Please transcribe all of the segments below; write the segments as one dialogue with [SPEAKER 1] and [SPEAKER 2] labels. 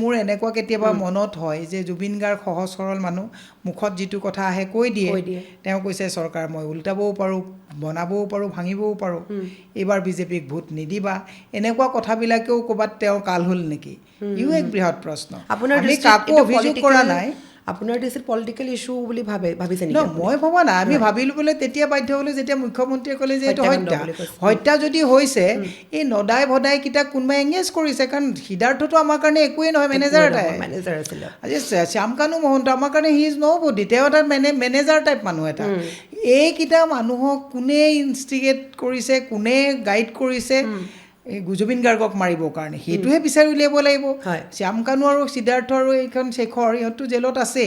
[SPEAKER 1] মোৰ এনেকুৱা কেতিয়াবা মনত হয় যে জুবিন গাৰ্গ সহজ সৰল মানুহ মুখত যিটো কথা আহে কৈ দিয়ে তেওঁ কৈছে চৰকাৰ মই উল্টাবও পাৰোঁ বনাবও পাৰোঁ ভাঙিবও পাৰোঁ এইবাৰ বিজেপিক ভোট নিদিবা এনেকুৱা কথাবিলাকেও ক'ৰবাত তেওঁ কাল হ'ল নেকি ইও এক বৃহৎ প্ৰশ্ন আমি কাকো অভিযোগ কৰা নাই
[SPEAKER 2] আপোনাৰ দৃষ্টিত পলিটিকেল ইস্যু বুলি ভাবিছে নেকি
[SPEAKER 1] মই ভবা নাই আমি ভাবিলোঁ বোলে তেতিয়া বাধ্য হ'লোঁ যেতিয়া মুখ্যমন্ত্ৰীয়ে ক'লে যে এইটো হত্যা যদি হৈছে এই নদাই ভদাইকেইটা কোনোবাই এংগেজ কৰিছে কাৰণ সিদ্ধাৰ্থটো আমাৰ কাৰণে একোৱেই নহয় মেনেজাৰ
[SPEAKER 2] আছিলে
[SPEAKER 1] আজি শ্যামকানু মহন্ত আমাৰ কাৰণে হি ইজ ন' বডি তেওঁ এটা মেনেজাৰ টাইপ মানুহ এটা এইকেইটা মানুহক কোনে ইনষ্টিগেট কৰিছে কোনে গাইড কৰিছে এই জুবিন গাৰ্গক মাৰিবৰ কাৰণে সেইটোহে বিচাৰি উলিয়াব লাগিব শ্যামকানু আৰু সিদ্ধাৰ্থ আৰু এইখন শেখৰ ইহঁততো জেলত আছে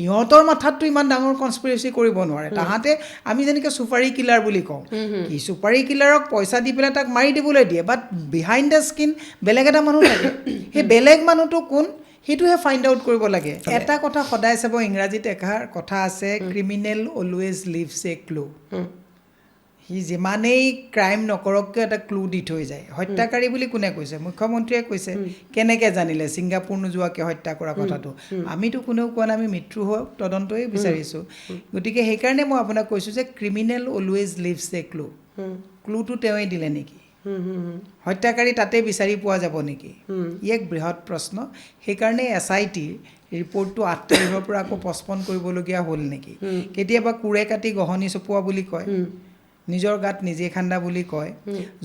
[SPEAKER 1] ইহঁতৰ মাথাততো ইমান ডাঙৰ কনস্পিৰেচি কৰিব নোৱাৰে তাহাঁতে আমি যেনেকৈ চুপাৰী কিলাৰ বুলি কওঁ কি চুপাৰী কিলাৰক পইচা দি পেলাই তাক মাৰি দিবলৈ দিয়ে বাট বিহাইণ্ড দ্য স্কিন বেলেগ এটা মানুহ থাকে সেই বেলেগ মানুহটো কোন সেইটোহে ফাইণ্ড আউট কৰিব লাগে এটা কথা সদায় চাব ইংৰাজীত এষাৰ কথা আছে ক্ৰিমিনেল অলৱেজ লিভছ এ ক্লু সি যিমানেই ক্ৰাইম নকৰক কিয় এটা ক্লু দি থৈ যায় হত্যাকাৰী বুলি কোনে কৈছে মুখ্যমন্ত্ৰীয়ে কৈছে কেনেকৈ জানিলে ছিংগাপুৰ নোযোৱাকৈ হত্যা কৰা কথাটো আমিতো কোনেও কোৱা নাই আমি মৃত্যু হোৱা তদন্তই বিচাৰিছোঁ গতিকে সেইকাৰণে মই আপোনাক কৈছোঁ যে ক্ৰিমিনেল অলৱেজ লিভছ এ ক্লু ক্লুটো তেওঁই দিলে নেকি হত্যাকাৰী তাতে বিচাৰি পোৱা যাব নেকি ই এক বৃহৎ প্ৰশ্ন সেইকাৰণে SIT ৰিপৰ্টটো 8 তাৰিখৰ পৰা আকৌ পষ্টপন কৰিবলগীয়া হ'ল নেকি কেতিয়াবা কোৰে কাটি গহনি চপোৱা বুলি কয় নিজৰ গাত নিজে খান্দা বুলি কয়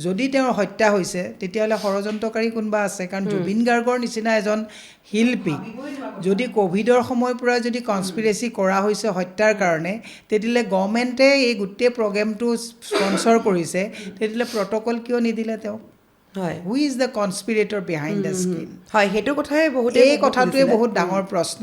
[SPEAKER 1] যদি তেওঁৰ হত্যা হৈছে তেতিয়াহ'লে ষড়যন্ত্ৰকাৰী কোনোবা আছে কাৰণ জুবিন গাৰ্গৰ নিচিনা এজন শিল্পী যদি ক'ভিডৰ সময়ৰ পৰা যদি কনস্পিৰেচি কৰা হৈছে হত্যাৰ কাৰণে তেতিয়াহ'লে গভৰ্ণমেণ্টে এই গোটেই প্ৰগ্ৰেমটো স্পনচৰ কৰিছে তেতিয়াহ'লে প্ৰট'কল কিয় নিদিলে তেওঁ হয় who is the conspirator behind the screen
[SPEAKER 2] হয় সেইটো কথাই বহুত
[SPEAKER 1] এই কথাটোৱে বহুত ডাঙৰ প্ৰশ্ন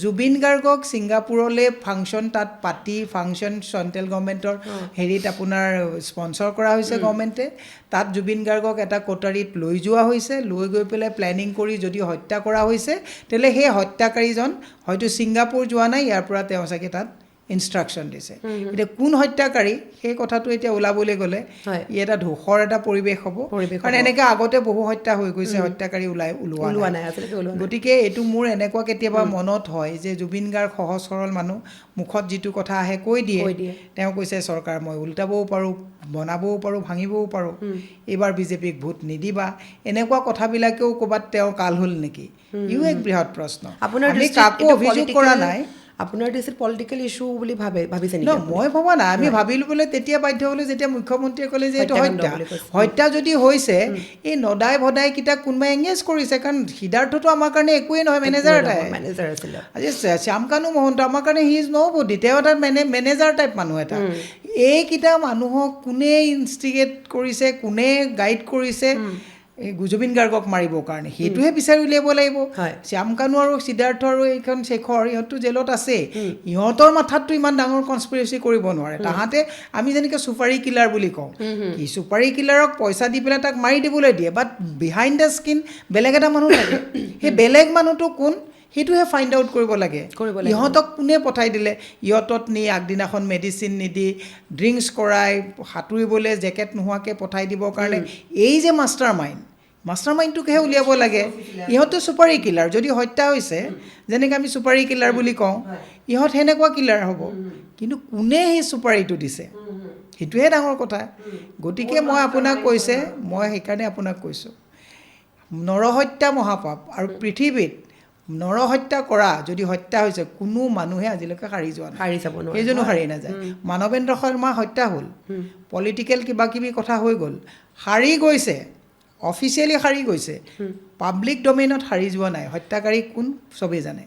[SPEAKER 1] জুবিন গাৰ্গক ছিংগাপুৰলৈ ফাংচন তাত পাতি ফাংচন চেণ্ট্ৰেল গভৰ্ণমেণ্টৰ হেৰিত আপোনাৰ স্পনচৰ কৰা হৈছে গভৰ্ণমেণ্টে তাত জুবিন গাৰ্গক এটা কটাৰীত লৈ যোৱা হৈছে লৈ গৈ পেলাই প্লেনিং কৰি যদি হত্যা কৰা হৈছে তেতিয়াহ'লে সেই হত্যাকাৰীজন হয়তো ছিংগাপুৰ যোৱা নাই ইয়াৰ পৰা তেওঁ চাগে তাত ইনষ্ট্ৰাকশ্যন দিছে এতিয়া কোন হত্যাকাৰী সেই কথাটো এতিয়া ওলাবলৈ গ'লে ই এটা ধূসৰ এটা পৰিৱেশ হ'ব কাৰণ এনেকৈ আগতে বহু হত্যা হৈ গৈছে হত্যাকাৰী ওলোৱা নাই গতিকে এইটো মোৰ এনেকুৱা কেতিয়াবা মনত হয় যে জুবিন গাৰ্গ সহজ সৰল মানুহ মুখত যিটো কথা আহে কৈ দিয়ে তেওঁ কৈছে চৰকাৰ মই উল্টাবও পাৰোঁ বনাবও পাৰোঁ ভাঙিবও পাৰোঁ এইবাৰ বিজেপিক ভোট নিদিবা এনেকুৱা কথাবিলাকেও ক'ৰবাত তেওঁ কাল হ'ল নেকি ইও এক বৃহৎ প্ৰশ্ন আমি কাকো অভিযোগ কৰা নাই
[SPEAKER 2] আপোনাৰ দৃষ্টিত পলিটিকেল ইস্যু বুলি ভাবিছে নেকি
[SPEAKER 1] মই ভবা নাই আমি ভাবিলোঁ বোলে তেতিয়া বাধ্য হ'লোঁ যেতিয়া মুখ্যমন্ত্ৰীয়ে ক'লে যে এইটো হত্যা যদি হৈছে এই নদাই ভদাইকেইটা কোনোবাই এংগেজ কৰিছে কাৰণ সিদ্ধাৰ্থটো আমাৰ কাৰণে একোৱেই নহয় মেনেজাৰ
[SPEAKER 2] আছিলে
[SPEAKER 1] আজি শ্যামকানু মহন্ত আমাৰ কাৰণে হি ইজ ন' বডি তেওঁ এটা মেনেজাৰ টাইপ মানুহ এটা এইকেইটা মানুহক কোনে ইনষ্টিগেট কৰিছে কোনে গাইড কৰিছে এই জুবিন গাৰ্গক মাৰিবৰ কাৰণে সেইটোহে বিচাৰি উলিয়াব লাগিব শ্যামকানু আৰু সিদ্ধাৰ্থ আৰু এইখন শেখৰ ইহঁততো জেলত আছে ইহঁতৰ মাথাততো ইমান ডাঙৰ কনস্পিৰেচি কৰিব নোৱাৰে তাহাঁতে আমি যেনেকৈ চুপাৰী কিলাৰ বুলি কওঁ কি চুপাৰী কিলাৰক পইচা দি পেলাই তাক মাৰি দিবলৈ দিয়ে বাট বিহাইণ্ড দ্য স্কিন বেলেগ এটা মানুহ থাকে সেই বেলেগ মানুহটো কোন সেইটোহে ফাইণ্ড আউট কৰিব লাগে ইহঁতক কোনে পঠাই দিলে ইহঁতত নি আগদিনাখন মেডিচিন নিদি ড্ৰিংকছ কৰাই সাঁতুৰিবলৈ জেকেট নোহোৱাকৈ পঠাই দিবৰ কাৰণে এই যে মাষ্টাৰ মাইণ্ডটোকহে উলিয়াব লাগে ইহঁতো চুপাৰী কিলাৰ যদি হত্যা হৈছে যেনেকৈ আমি চুপাৰী কিলাৰ বুলি কওঁ ইহঁত সেনেকুৱা কিলাৰ হ'ব কিন্তু কোনে সেই চুপাৰীটো দিছে সেইটোহে ডাঙৰ কথা গতিকে মই আপোনাক মই সেইকাৰণে আপোনাক কৈছোঁ নৰহত্যা মহাপাপ আৰু পৃথিৱীত নৰহত্যা কৰা যদি হত্যা হৈছে কোনো মানুহে আজিলৈকে সাৰি যোৱা নাই সেইজনো সাৰি নাযায় মানৱেন্দ্ৰ শৰ্মা হত্যা হ'ল পলিটিকেল কিবা কিবি কথা হৈ গ'ল সাৰি গৈছে অফিচিয়েলি সাৰি গৈছে পাব্লিক ডমেইনত সাৰি যোৱা নাই হত্যাকাৰী কোন চবেই জানে